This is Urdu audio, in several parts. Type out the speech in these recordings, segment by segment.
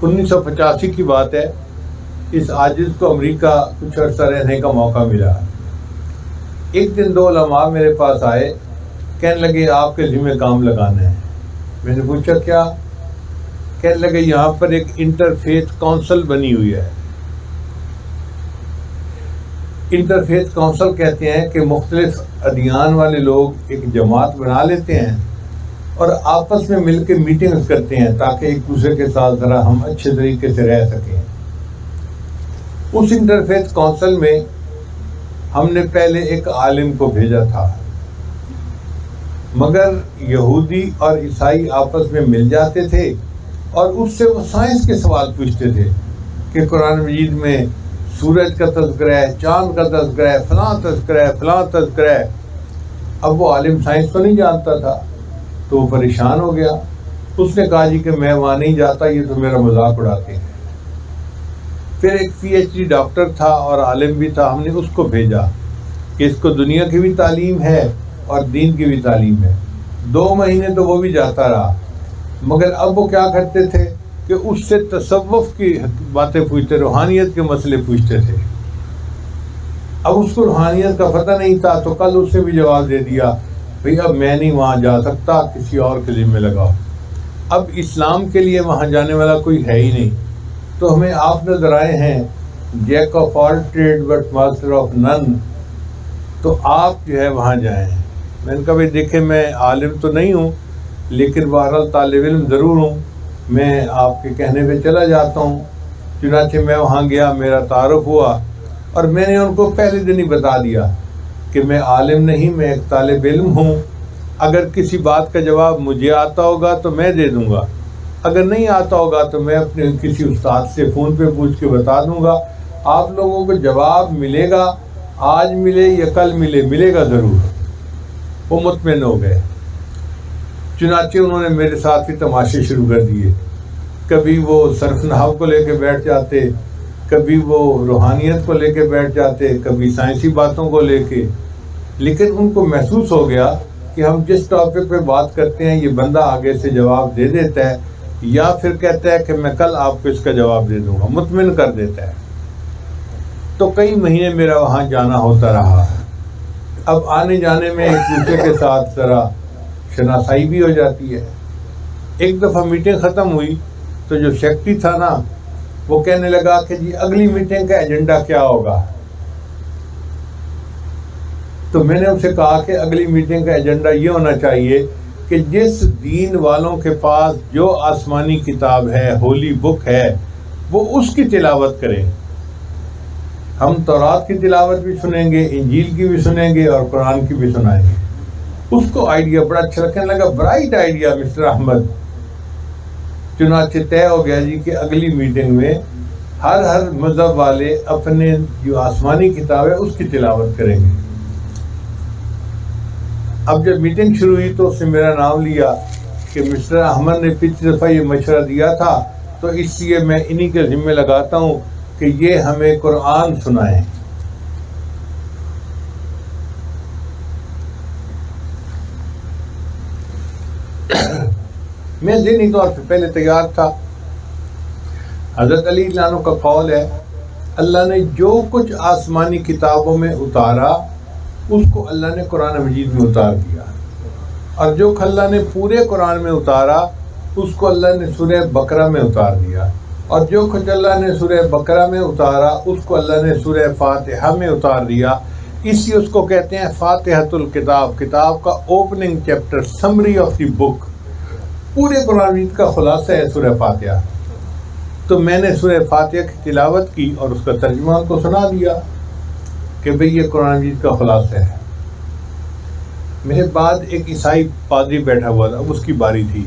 1985 کی بات ہے. اس عاجز کو امریکہ کچھ عرصہ رہنے کا موقع ملا. ایک دن 2 علماء میرے پاس آئے, کہنے لگے آپ کے ذمہ کام لگانا ہے. میں نے پوچھا کیا؟ کہنے لگے یہاں پر ایک انٹرفیتھ کونسل بنی ہوئی ہے. انٹرفیتھ کونسل کہتے ہیں کہ مختلف ادیان والے لوگ ایک جماعت بنا لیتے ہیں اور آپس میں مل کے میٹنگز کرتے ہیں تاکہ ایک دوسرے کے ساتھ ذرا ہم اچھے طریقے سے رہ سکیں. اس انٹرفیتھ کونسل میں ہم نے پہلے ایک عالم کو بھیجا تھا, مگر یہودی اور عیسائی آپس میں مل جاتے تھے اور اس سے وہ سائنس کے سوال پوچھتے تھے کہ قرآن مجید میں سورج کا تذکرہ ہے, چاند کا تذکرہ ہے, فلاں تذکرہ ہے, فلاں تذکرہ ہے. اب وہ عالم سائنس تو نہیں جانتا تھا تو وہ پریشان ہو گیا. اس نے کہا جی کہ میں وہاں نہیں جاتا, یہ تو میرا مذاق اڑاتے ہیں. پھر ایک PhD ڈاکٹر تھا اور عالم بھی تھا, ہم نے اس کو بھیجا کہ اس کو دنیا کی بھی تعلیم ہے اور دین کی بھی تعلیم ہے. 2 مہینے تو وہ بھی جاتا رہا, مگر اب وہ کیا کرتے تھے کہ اس سے تصوف کی باتیں پوچھتے, روحانیت کے مسئلے پوچھتے تھے. اب اس کو روحانیت کا پتہ نہیں تھا تو کل اس نے بھی جواب دے دیا بھئی اب میں نہیں وہاں جا سکتا, کسی اور کے ذمہ لگاؤ. اب اسلام کے لیے وہاں جانے والا کوئی ہے ہی نہیں, تو ہمیں آپ نظر آئے ہیں jack of all trade but master of none, تو آپ جو ہے وہاں جائیں. میں نے کہا بھائی دیکھیں میں عالم تو نہیں ہوں لیکن بہرحال طالب علم ضرور ہوں, میں آپ کے کہنے پہ چلا جاتا ہوں. چنانچہ میں وہاں گیا, میرا تعارف ہوا اور میں نے ان کو پہلے دن ہی بتا دیا کہ میں عالم نہیں, میں ایک طالب علم ہوں. اگر کسی بات کا جواب مجھے آتا ہوگا تو میں دے دوں گا, اگر نہیں آتا ہوگا تو میں اپنے کسی استاد سے فون پہ پوچھ کے بتا دوں گا. آپ لوگوں کو جواب ملے گا, آج ملے یا کل ملے, ملے گا ضرور. وہ مطمئن ہو گئے. چنانچہ انہوں نے میرے ساتھ ہی تماشے شروع کر دیے. کبھی وہ صرف نحو کو لے کے بیٹھ جاتے, کبھی وہ روحانیت کو لے کے بیٹھ جاتے, کبھی سائنسی باتوں کو لے کے. لیکن ان کو محسوس ہو گیا کہ ہم جس ٹاپک پہ بات کرتے ہیں یہ بندہ آگے سے جواب دے دیتا ہے یا پھر کہتا ہے کہ میں کل آپ کو اس کا جواب دے دوں گا, مطمئن کر دیتا ہے. تو کئی مہینے میرا وہاں جانا ہوتا رہا. اب آنے جانے میں ایک دوسرے کے ساتھ ذرا شناسائی بھی ہو جاتی ہے. ایک دفعہ میٹنگ ختم ہوئی تو جو سیکرٹری تھا نا وہ کہنے لگا کہ جی اگلی میٹنگ کا ایجنڈا کیا ہوگا. تو میں نے ان سے کہا کہ اگلی میٹنگ کا ایجنڈا یہ ہونا چاہیے کہ جس دین والوں کے پاس جو آسمانی کتاب ہے, ہولی بک ہے, وہ اس کی تلاوت کریں. ہم تورات کی تلاوت بھی سنیں گے, انجیل کی بھی سنیں گے اور قرآن کی بھی سنائیں گے. اس کو آئیڈیا بڑا اچھا لگنے لگا, برائٹ آئیڈیا مسٹر احمد. چنانچہ طے ہو گیا جی کہ اگلی میٹنگ میں ہر مذہب والے اپنے جو آسمانی کتاب ہے اس کی تلاوت کریں گے. اب جب میٹنگ شروع ہوئی تو اس نے میرا نام لیا کہ مسٹر احمد نے پچھلی دفعہ یہ مشورہ دیا تھا تو اس لیے میں انہی کے ذمہ لگاتا ہوں کہ یہ ہمیں قرآن سنائیں. میں ذہنی طور پہ پہلے تیار تھا. حضرت علی عنہ کا قول ہے اللہ نے جو کچھ آسمانی کتابوں میں اتارا اس کو اللہ نے قرآن مجید میں اتار دیا, اور جو اللہ نے پورے قرآن میں اتارا اس کو اللہ نے سورہ بقرہ میں اتار دیا, اور جو کچھ اللہ نے سورہ بقرہ میں اتارا اس کو اللہ نے سورہ فاتحہ میں اتار دیا. اس لیے اس کو کہتے ہیں فاتحۃ الکتاب, کتاب کا opening chapter, summary of the book. پورے قرآن مجید کا خلاصہ ہے سورہ فاتحہ. تو میں نے سورہ فاتحہ کی تلاوت کی اور اس کا ترجمہ ان کو سنا دیا کہ بھئی یہ قرآن مجید کا خلاصہ ہے. میرے بعد ایک عیسائی پادری بیٹھا ہوا تھا, اب اس کی باری تھی.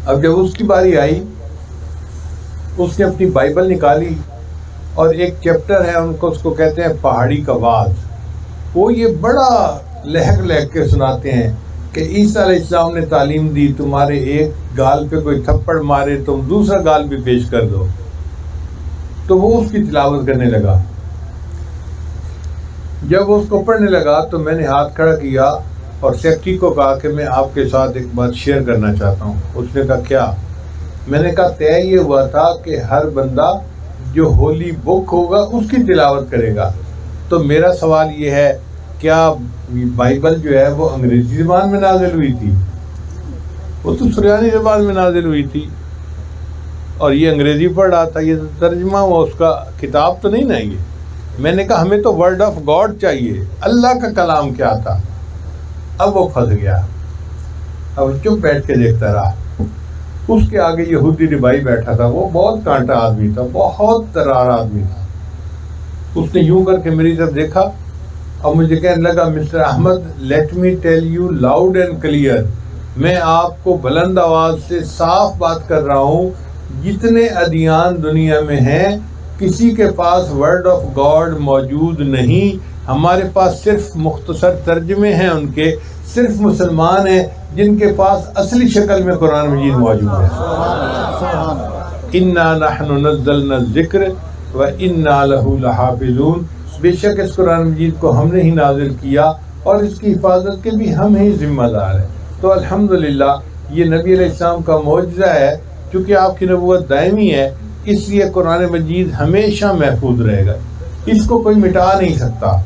اب جب اس کی باری آئی اس نے اپنی بائبل نکالی اور ایک چیپٹر ہے ان کو, اس کو کہتے ہیں پہاڑی کا واز. وہ یہ بڑا لہک کے سناتے ہیں کہ عیسیٰ علیہ السلام نے تعلیم دی تمہارے ایک گال پہ کوئی تھپڑ مارے تم دوسرا گال بھی پیش کر دو. تو وہ اس کی تلاوت کرنے لگا. جب وہ اس کو پڑھنے لگا تو میں نے ہاتھ کھڑا کیا اور سیکرٹری کو کہا کہ میں آپ کے ساتھ ایک بات شیئر کرنا چاہتا ہوں۔ اس نے کہا کیا؟ میں نے کہا طے یہ ہوا تھا کہ ہر بندہ جو ہولی بک ہوگا اس کی تلاوت کرے گا، تو میرا سوال یہ ہے کیا بائبل جو ہے وہ انگریزی زبان میں نازل ہوئی تھی؟ وہ تو سریانی زبان میں نازل ہوئی تھی، اور یہ انگریزی پڑھ رہا تھا، یہ ترجمہ ہوا اس کا کتاب تو نہیں نا یہ۔ میں نے کہا ہمیں تو ورڈ آف گاڈ چاہیے، اللہ کا کلام کیا تھا؟ اب وہ پھنس گیا، اب چپ بیٹھ کے دیکھتا رہا۔ اس کے آگے یہودی ربائی بیٹھا تھا، وہ بہت کانٹا آدمی تھا، بہت ترار آدمی تھا۔ اس نے یوں کر کے میری طرف دیکھا اور مجھے کہنے لگا mister Ahmed let me tell you loud and clear, میں آپ کو بلند آواز سے صاف بات کر رہا ہوں، جتنے ادیان دنیا میں ہیں کسی کے پاس ورڈ آف گاڈ موجود نہیں، ہمارے پاس صرف مختصر ترجمے ہیں، ان کے صرف مسلمان ہیں جن کے پاس اصلی شکل میں قرآن مجید موجود ہے۔ اِنَّا نَحْنُ نَزَّلْنَا الذِّكْرَ وَإِنَّا لَهُ لَحَافِظُونَ، بے شک اس قرآن مجید کو ہم نے ہی نازل کیا اور اس کی حفاظت کے بھی ہم ہی ذمہ دار ہیں۔ تو الحمدللہ یہ نبی علیہ السلام کا معجزہ ہے، چونکہ آپ کی نبوت دائمی ہے اس لیے قرآن مجید ہمیشہ محفوظ رہے گا، اس کو کوئی مٹا نہیں سکتا۔